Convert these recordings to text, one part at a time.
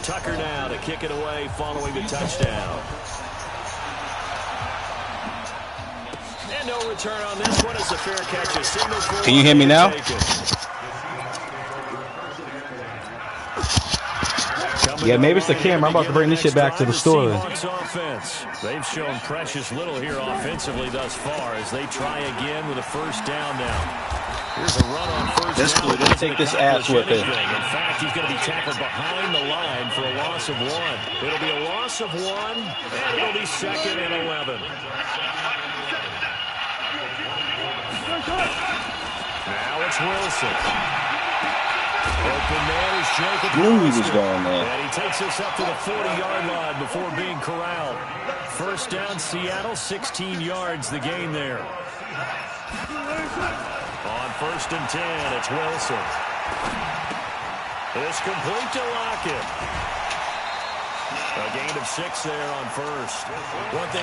Tucker now to kick it away following the touchdown. And no return on this one. It's a fair catch. A signal for. Can you hear me now? Yeah, maybe it's the camera. I'm about to bring this shit back to the store. They've shown precious little here offensively thus far as they try again with a first down now. Here's a run on first down. Cool. Let's take this ass with it. In fact, he's going to be tackled behind the line for a loss of 1. It'll be a loss of 1, and it'll be 2nd and 11. Now it's Wilson. Open man is Jacob. Knew he was going there. And he takes us up to the 40-yard line before being corralled. First down, Seattle, 16 yards the gain there. On 1st and 10, it's Wilson. It's complete to Lockett. A gain of 6 there on first.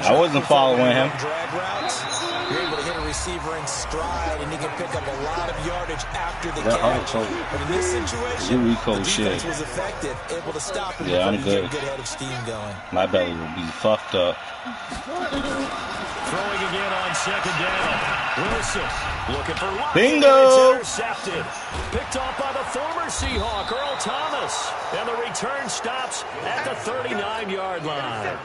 I wasn't following him. Drag routes, you're able to hit a receiver in stride, and you can pick up a lot of yardage after the catch. But in this situation, the defense was effective, able to stop him. Yeah, I'm good. Get a good head of steam going. My belly will be fucked up. Throwing again on 2nd down. Wilson looking for Lockett. Bingo! It's intercepted. Picked off by the former Seahawk, Earl Thomas. And the return stops at the 39-yard line.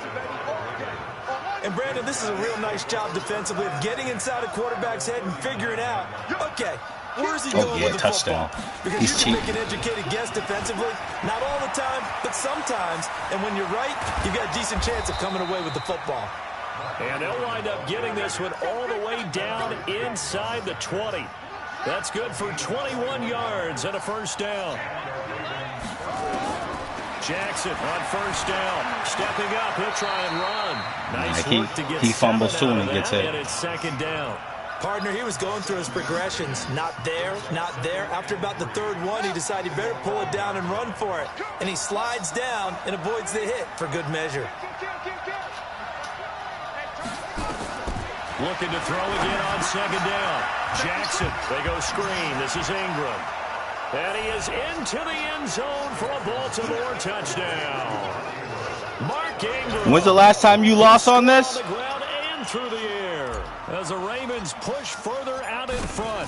And, Brandon, this is a real nice job defensively of getting inside a quarterback's head and figuring out, okay, where is he going with the touchdown. football? Because He's you can cheap. make an educated guess defensively. Not all the time, but sometimes. And when you're right, you've got a decent chance of coming away with the football. And they'll wind up getting this one all the way down inside the 20. That's good for 21 yards and a first down. Jackson on first down. Stepping up, he'll try and run. Nice work to get he fumbles too when he gets hit. And it's 2nd down. Partner, he was going through his progressions. Not there, not there. After about the 3rd one, he decided he better pull it down and run for it. And he slides down and avoids the hit for good measure. Looking to throw again on 2nd down. Jackson, they go screen. This is Ingram. And he is into the end zone for a Baltimore touchdown. Mark Ingram. When's the last time you lost on this? On the ground and through the air as the Ravens push further out in front.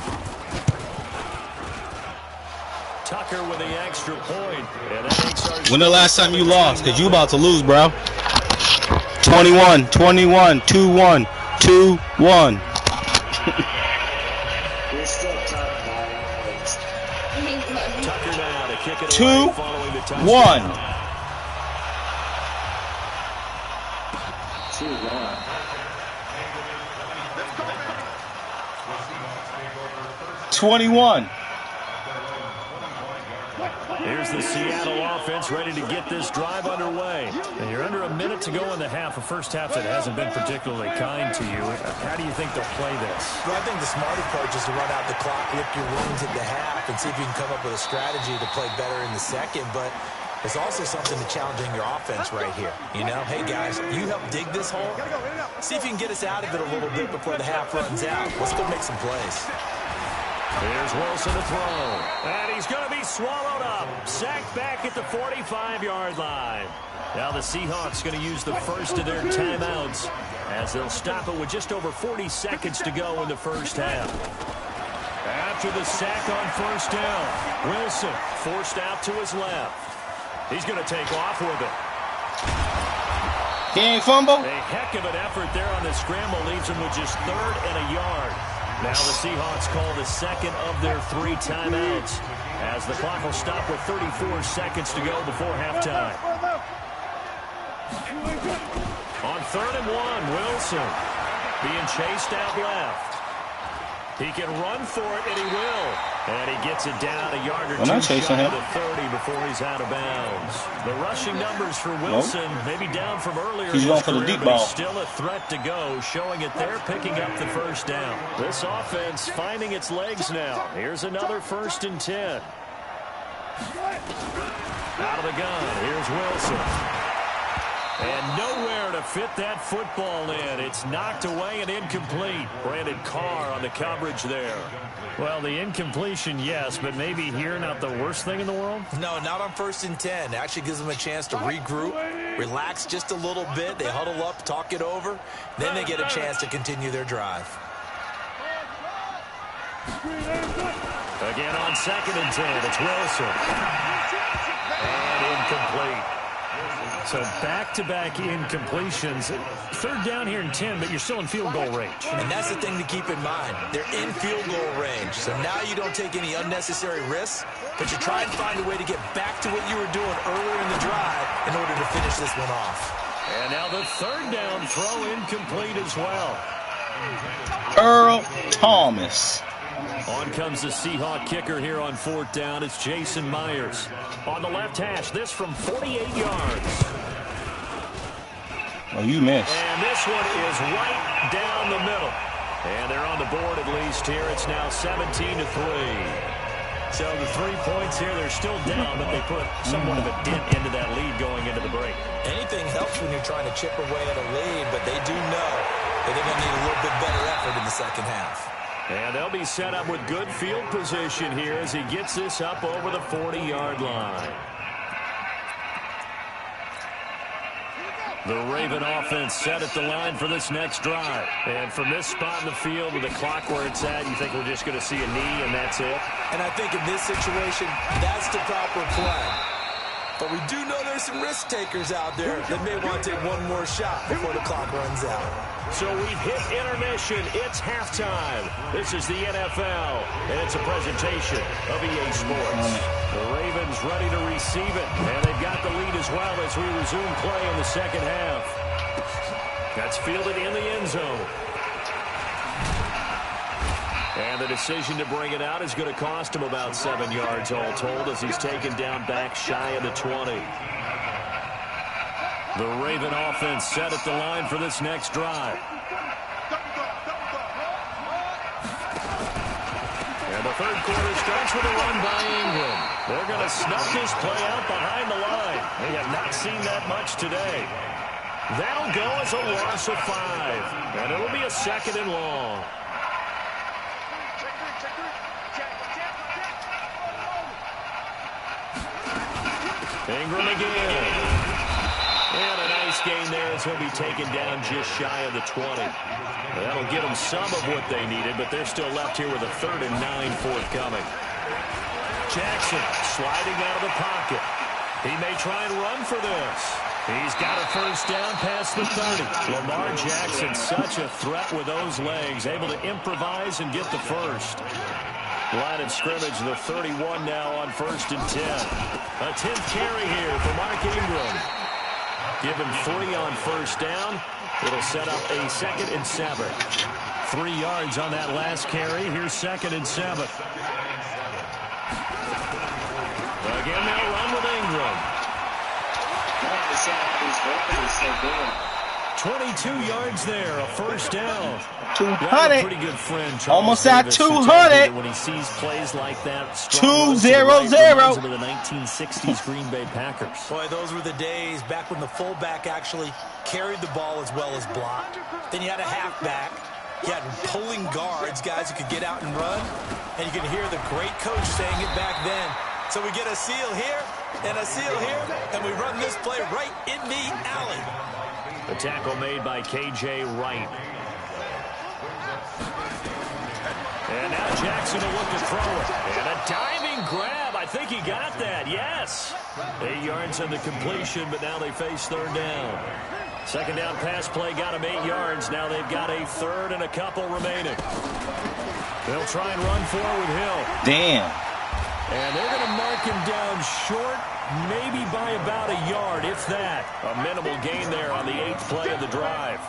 Tucker with the extra point. And that makes our When the last time you lost? Because you about to lose, bro. 21, 21, 2-1, 2-1. Tucker now to kick it 2-1. following the touchdown. 21. Here's the Seattle offense ready to get this drive underway. And you're under a minute to go in the half. A first half that hasn't been particularly kind to you. How do you think they'll play this? Well, I think the smart approach is to run out the clock, lick your wounds at the half, and see if you can come up with a strategy to play better in the second. But there's also something to challenging your offense right here. You know, hey, guys, you help dig this hole. See if you can get us out of it a little bit before the half runs out. Let's go make some plays. Here's Wilson to throw. And he's going to be swallowed up. Sacked back at the 45-yard line. Now the Seahawks going to use the first of their timeouts as they'll stop it with just over 40 seconds to go in the first half. After the sack on first down, Wilson forced out to his left. He's going to take off with it. He ain't fumble? A heck of an effort there on the scramble leaves him with just 3rd and a yard. Now the Seahawks call the second of their 3 timeouts as the clock will stop with 34 seconds to go before halftime. On 3rd and 1, Wilson being chased out left. He can run for it, and he will. And he gets it down a yard or two shy of the 30 before he's out of bounds. The rushing numbers for Wilson maybe down from earlier. He's going for the deep ball. Still a threat to go, showing it they're picking up the first down. This offense finding its legs now. Here's another 1st and 10. Out of the gun, here's Wilson. And nowhere to fit that football in. It's knocked away and incomplete. Brandon Carr on the coverage there. Well, the incompletion, yes, but maybe here not the worst thing in the world? No, not on 1st and 10. Actually gives them a chance to regroup, relax just a little bit. They huddle up, talk it over. Then they get a chance to continue their drive. Again on 2nd and 10, it's Wilson. And incomplete. So back-to-back incompletions. 3rd down here in 10, but you're still in field goal range. And that's the thing to keep in mind. They're in field goal range. So now you don't take any unnecessary risks, but you try and find a way to get back to what you were doing earlier in the drive in order to finish this one off. And now the 3rd down throw incomplete as well. Earl Thomas. On comes the Seahawk kicker here on 4th down. It's Jason Myers. On the left hash, this from 48 yards. Oh, you missed. And this one is right down the middle. And they're on the board at least here. It's now 17-3. So the 3 points here, they're still down, but they put somewhat of a dent into that lead going into the break. Anything helps when you're trying to chip away at a lead, but they do know that they're going to need a little bit better effort in the second half. And they'll be set up with good field position here as he gets this up over the 40-yard line. The Raven offense set at the line for this next drive. And from this spot in the field with the clock where it's at, you think we're just going to see a knee and that's it? And I think in this situation, that's the proper play. But we do know there's some risk takers out there that may want to take one more shot before the clock runs out. So we've hit intermission. It's halftime. This is the NFL, and it's a presentation of EA Sports. The Ravens ready to receive it, and they've got the lead as well as we resume play in the second half. That's fielded in the end zone. And the decision to bring it out is going to cost him about 7 yards all told as he's taken down back shy of the 20. The Raven offense set at the line for this next drive. And the 3rd quarter starts with a run by Ingram. They're going to snuff this play out behind the line. They have not seen that much today. That'll go as a loss of 5. And it'll be a 2nd and long. Ingram again. And a nice gain there as he'll be taken down just shy of the 20. That'll get them some of what they needed, but they're still left here with a 3rd and 9 forthcoming. Jackson sliding out of the pocket. He may try and run for this. He's got a 1st down past the 30. Lamar Jackson, such a threat with those legs, able to improvise and get the 1st. Line of scrimmage, the 31 now on 1st and 10. A 10th carry here for Mark Ingram. Give him 3 on 1st down. It'll set up a 2nd and 7. 3 yards on that last carry. Here's 2nd and 7. Again, they'll run with Ingram. 22 yards there, a 1st down. 200. Pretty good friend, Charles almost at Davis, 200. when he sees plays like that. 2-0-0. The 1960s Green Bay Packers. Boy, those were the days back when the fullback actually carried the ball as well as blocked. Then you had a halfback. You had pulling guards, guys who could get out and run. And you can hear the great coach saying it back then. So we get a seal here and a seal here, and we run this play right in the alley. The tackle made by K.J. Wright. And now Jackson will look to throw it. And a diving grab. I think he got that. Yes. 8 yards on the completion, but now they face 3rd down. 2nd down pass play got him 8 yards. Now they've got a 3rd and a couple remaining. They'll try and run forward with Hill. Damn. And they're going to mark him down short, maybe by about a yard, if that. A minimal gain there on the 8th play of the drive.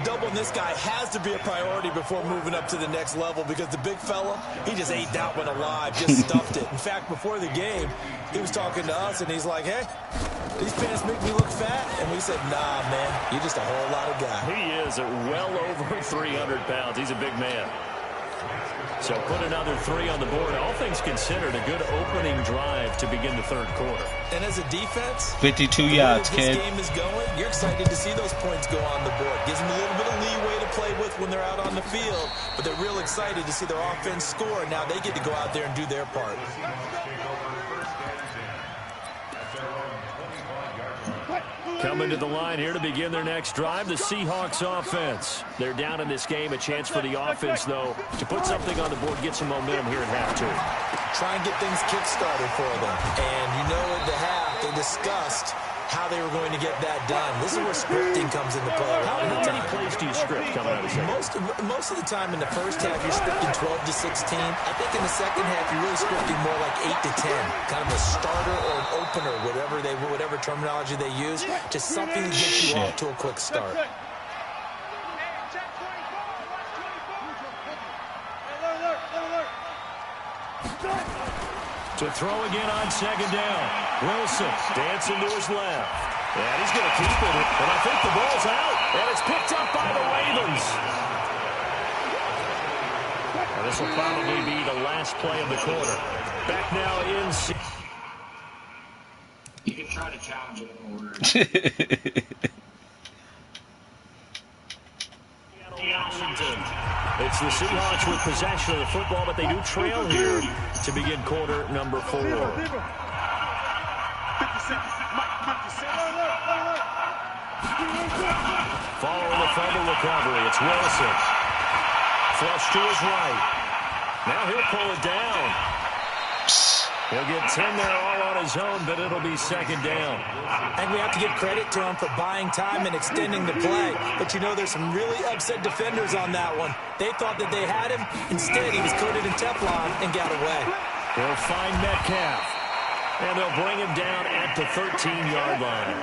Doubling this guy has to be a priority before moving up to the next level because the big fella, he just ate that one alive, just stuffed it. In fact, before the game, he was talking to us, and he's like, hey, these pants make me look fat. And we said, nah, man, you're just a whole lot of guy. He is at well over 300 pounds. He's a big man. So put another 3 on the board. All things considered, a good opening drive to begin the third quarter. And as a defense, 52 yards, kid. This game is going. You're excited to see those points go on the board. Gives them a little bit of leeway to play with when they're out on the field. But they're real excited to see their offense score. Now they get to go out there and do their part. Coming to the line here to begin their next drive, the Seahawks offense. They're down in this game. A chance for the offense, though, to put something on the board, get some momentum here at half, too. Try and get things kick-started for them. And you know at the half, they discussed how they were going to get that done. This is where scripting comes into play. How many plays do you script coming out of the second? Most of the time in the first half, you're scripting 12 to 16. I think in the second half, you're really scripting more like 8 to 10. Kind of a starter or an opener, whatever terminology they use. Just something to get you off to a quick start. To throw again on second down. Wilson dancing to his left. And he's going to keep it. And I think the ball's out. And it's picked up by the Ravens. And this will probably be the last play of the quarter. Back now in. You can try to challenge it in order. It's the Seahawks with possession of the football, but they do trail here to begin quarter number 4. Following the fumble recovery, it's Wilson. Flush to his right. Now he'll pull it down. He'll get 10 there all on his own, but it'll be second down. And we have to give credit to him for buying time and extending the play. But, you know, there's some really upset defenders on that one. They thought that they had him. Instead, he was coated in Teflon and got away. They'll find Metcalf. And they'll bring him down at the 13-yard line.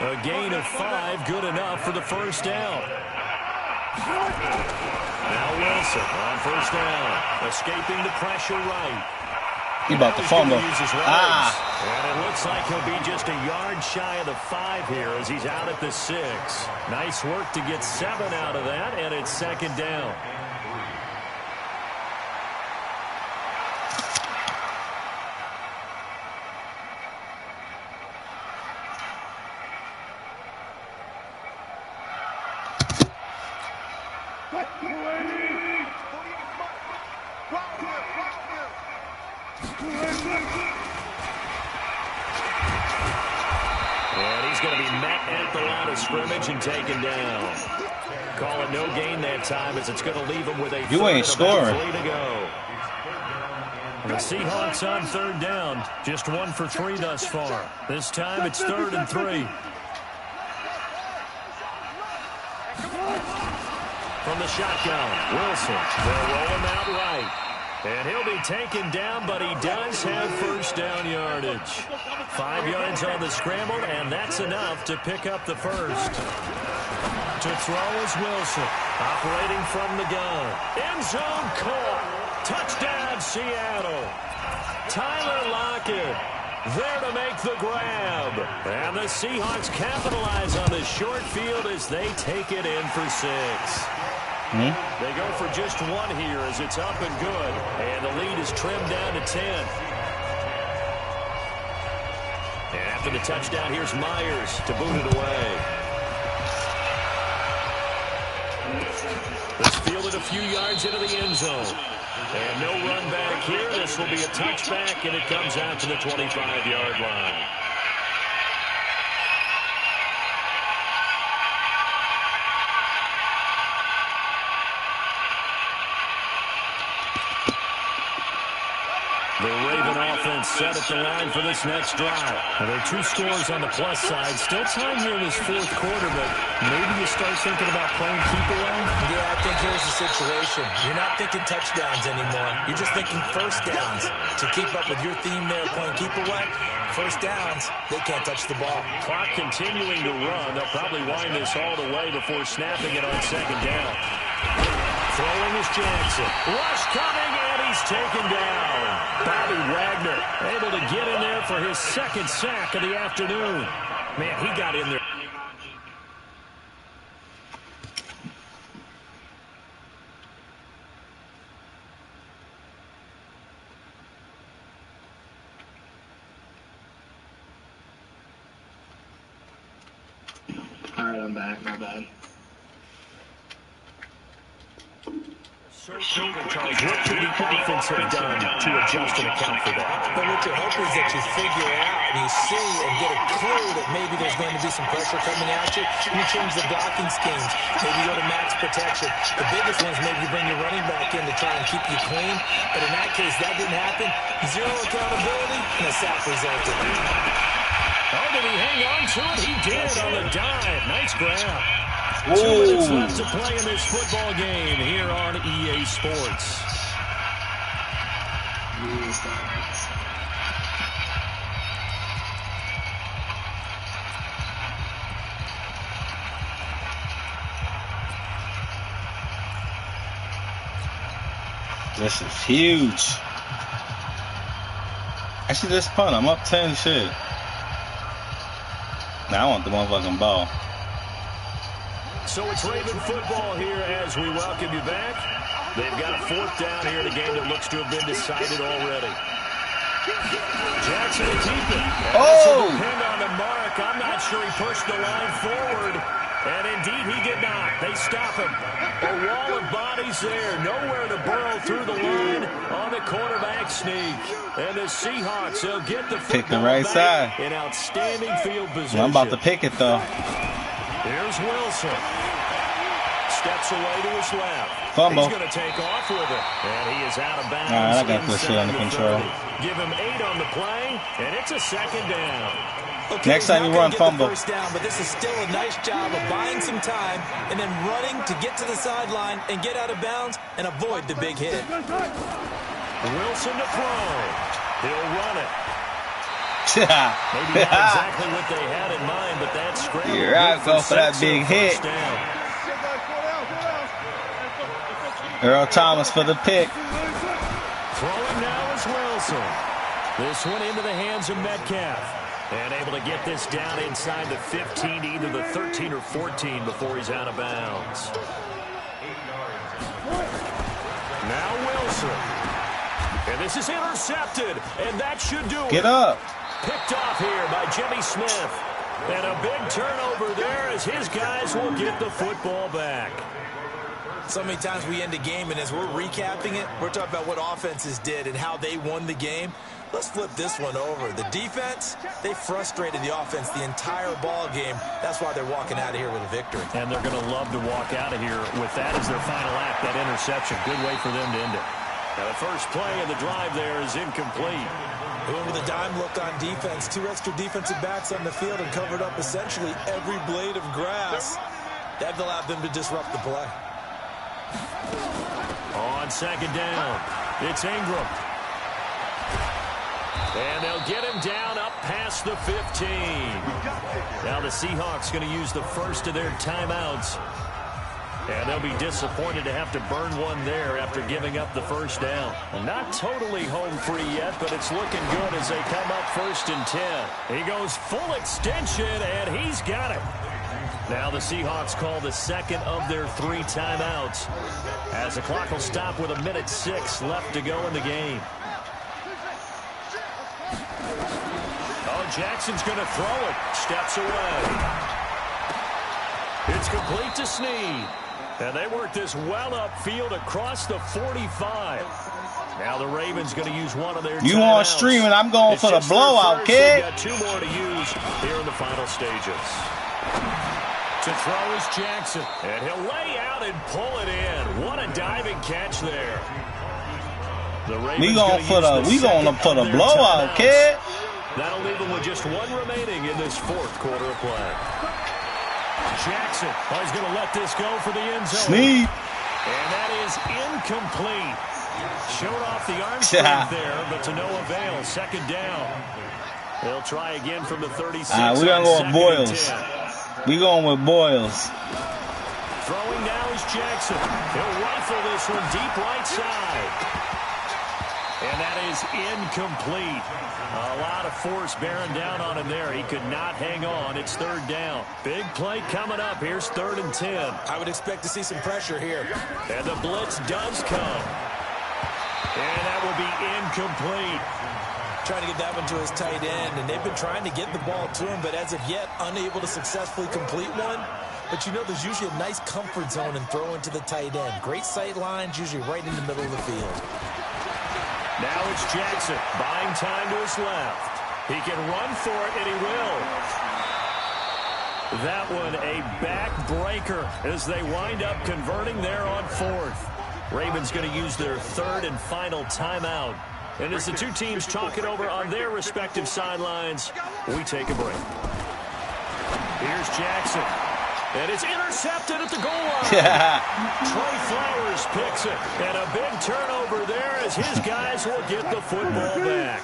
A gain of 5, good enough for the first down. Now Wilson on first down. Escaping the pressure right. He about to fumble. And it looks like he'll be just a yard shy of the 5 here as he's out at the 6. Nice work to get 7 out of that, and it's second down. And he's going to be met at the line of scrimmage and taken down. Call it no gain that time as it's going to leave him with a you ain't scoring. Play to go. And the Seahawks on third down, just 1 for 3 thus far. This time it's 3rd and 3. From the shotgun, Wilson. They'll roll him out right. And he'll be taken down, but he does have first down yardage. 5 yards on the scramble, and that's enough to pick up the first. To throw is Wilson, operating from the gun. End zone caught. Touchdown, Seattle. Tyler Lockett there to make the grab. And the Seahawks capitalize on this short field as they take it in for 6. They go for just 1 here as it's up and good. And the lead is trimmed down to 10. And after the touchdown, here's Myers to boot it away. This fielded a few yards into the end zone. And no run back here. This will be a touchback, and it comes out to the 25-yard line. The Raven offense set at the line for this next drive. And there are 2 scores on the plus side. Still time here in this 4th quarter, but maybe you start thinking about playing keep away? Yeah, I think here's the situation. You're not thinking touchdowns anymore. You're just thinking first downs. To keep up with your theme there, playing keep away, first downs, they can't touch the ball. Clock continuing to run. They'll probably wind this all the way before snapping it on second down. Throwing is Jackson. Rush coming, and he's taken down. Bobby Wagner able to get in there for his 2nd sack of the afternoon. Man, he got in there. Alright, I'm back. My bad. So Charles, what should the offense have done to adjust and account for that? But what you hope is that you figure out and you see and get a clue that maybe there's going to be some pressure coming at you. You change the blocking schemes. Maybe you go to max protection. The biggest ones maybe you bring your running back in to try and keep you clean. But in that case, that didn't happen. Zero accountability and a sack resulted. Oh, did he hang on to it? He did on the dive. Nice grab. Whoa. 2 minutes left to play in this football game here on EA Sports. This is huge. Actually, this punt, I'm up 10 shit. Now I want the motherfucking ball. So it's Raven football here as we welcome you back. They've got a 4th down here in a game that looks to have been decided already. Jackson to keep it. Oh! Depend on the mark. I'm not sure he pushed the line forward. And indeed he did not. They stop him. A wall of bodies there. Nowhere to burrow through the line on the quarterback sneak. And the Seahawks, they'll get the football Pick the right side. in outstanding field position. Well, I'm about to pick it though. Here's Wilson. Steps away to his left. Fumble. He's going to take off with it. And he is out of bounds. All right, I got this shit under control. 30. Give him 8 on the play, and it's a 2nd down. Okay, next time you run, fumble. First down, but this is still a nice job of buying some time and then running to get to the sideline and get out of bounds and avoid the big hit. Wilson to throw. He'll run it. Yeah. Maybe not exactly what they had in mind, but that's great. You're right, go for that big hit. Earl Thomas for the pick. Throwing now is Wilson. This one into the hands of Metcalf. And able to get this down inside the 15 to either the 13 or 14 before he's out of bounds. Now Wilson. And this is intercepted. And that should do it. Get up. Picked off here by Jimmy Smith. And a big turnover there as his guys will get the football back. So many times we end a game, and as we're recapping it, we're talking about what offenses did and how they won the game. Let's flip this one over. The defense, they frustrated the offense the entire ball game. That's why they're walking out of here with a victory. And they're going to love to walk out of here with that as their final act, that interception. Good way for them to end it. Now the first play of the drive there is incomplete. Going with a dime look on defense. 2 extra defensive backs on the field and covered up essentially every blade of grass. That allowed them to disrupt the play. On 2nd down, it's Ingram. And they'll get him down up past the 15. Now the Seahawks going to use the first of their timeouts. And they'll be disappointed to have to burn one there after giving up the first down. Well, not totally home free yet, but it's looking good as they come up 1st and 10. He goes full extension, and he's got it. Now the Seahawks call the 2nd of their 3 timeouts as the clock will stop with 1:06 left to go in the game. Oh, Jackson's going to throw it. Steps away. It's complete to Snead. And they work this well upfield across the 45. Now the Ravens going to use one of their You timeouts. want streaming, I'm going for the blowout, kid. They've got 2 more to use here in the final stages. To throw is Jackson. And he'll lay out and pull it in. What a diving catch there. The Ravens We going to put a blowout, kid. That'll leave them with just 1 remaining in this 4th quarter of play. Jackson, he's going to let this go for the end zone. Snead. And that is incomplete. Showed off the arm strength there, but to no avail. 2nd down. They'll try again from the 36. We're going to go with Boyles. We're going with Boyles. Throwing now is Jackson. He'll rifle this one deep right side. And that is incomplete. A lot of force bearing down on him there. He could not hang on. It's 3rd down. Big play coming up. Here's 3rd and 10. I would expect to see some pressure here. And the blitz does come. And that will be incomplete. Trying to get that one to his tight end, and they've been trying to get the ball to him, but as of yet, unable to successfully complete one. But you know, there's usually a nice comfort zone in throwing to the tight end. Great sight lines, usually right in the middle of the field. Now it's Jackson, buying time to his left. He can run for it, and he will. That one a backbreaker as they wind up converting there on fourth. Ravens going to use their third and final timeout. And as the two teams talk it over on their respective sidelines, we take a break. Here's Jackson. And it's intercepted at the goal line. Trey Flowers picks it. And a big turnover there as his guys will get the football back.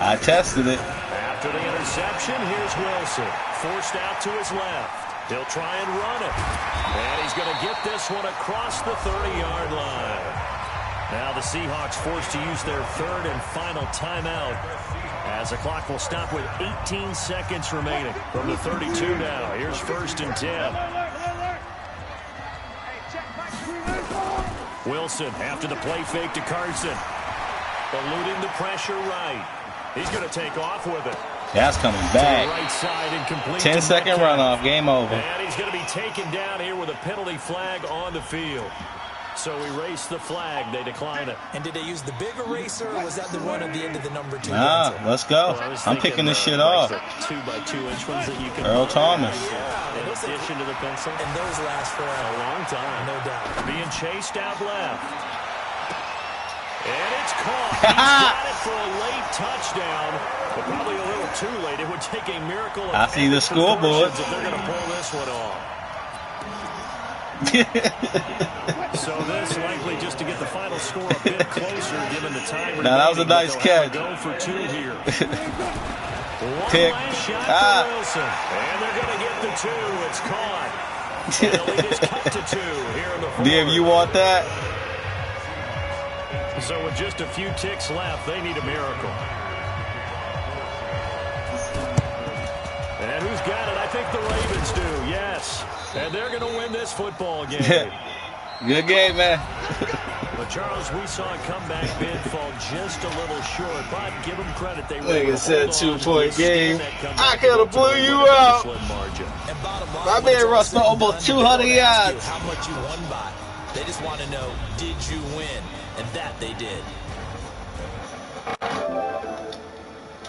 I tested it. After the interception, here's Wilson. Forced out to his left. He'll try and run it. And he's going to get this one across the 30-yard line. Now the Seahawks forced to use their third and final timeout as the clock will stop with 18 seconds remaining from the 32 now. Here's 1st and 10. Wilson after the play fake to Carson. Eluding the pressure right. He's going to take off with it. That's coming back. Right side and complete 10-second runoff. Game over. And he's going to be taken down here with a penalty flag on the field. So erase the flag. They decline it. And did they use the big eraser, or was that the one at the end of the number 2? Nah, let's go. Well, I'm picking this shit off. The 2x2-inch ones that you can Earl Thomas. in addition to the pencil. And those last for A long time. no doubt. Being chased out left. And it's caught. He's got it for a late touchdown. But probably a little too late. It would take a miracle of I see the scoreboard. if they're going to pull this one off. So this likely just to get the final score a bit closer given the time. Now that was a nice catch. Go for 2 here. One Pick. last shot for Wilson. And they're going to get the 2. It's caught. And the lead is cut to 2 here in the fourth. Div, you want that? So with just a few ticks left, they need a miracle. And who's got it? I think the Ravens do, yes. And they're going to win this football game. Good game, man. But, Charles, we saw a comeback bid fall just a little short, but give them credit. They Like were I said, hold on 2-point to game. that comeback I could have blew you out. My man rushed for almost 200 yards. How much you won by. They just want to know, did you win? And that they did.